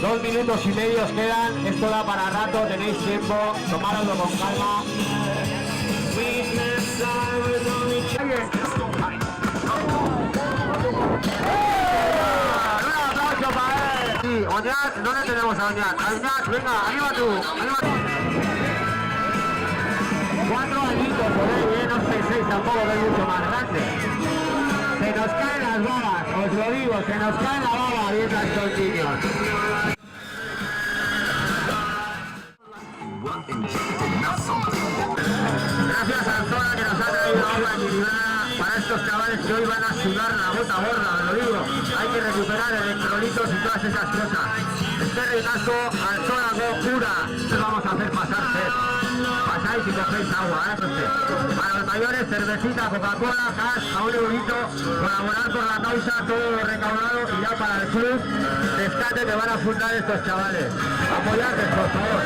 2 minutos y medio os quedan, esto da para rato, tenéis tiempo, tomároslo con calma. Un aplauso para él. Sí, Oñat, ¿dónde tenemos a Oñat? Oñat, venga, arriba tú, arriba tú. 4 añitos por ahí, no sé, 6 tampoco, que es mucho más grande. Se nos caen las babas, os lo digo, se nos cae la baba viendo a estos niños. Gracias a Zona que nos ha traído agua equilibrada para estos chavales que hoy van a sudar la gota gorda, os lo digo. Hay que recuperar electrolitos y todas esas cosas. Este retazo al Zona cura, les vamos a hacer pasar sed. Pasáis y cogéis agua, Para los mayores, cervecita, Coca-Cola, gas, a un eurito, colaborar por la causa, todo lo recaudado y ya para el club rescate que van a fundar estos chavales. Apoyarles, por favor.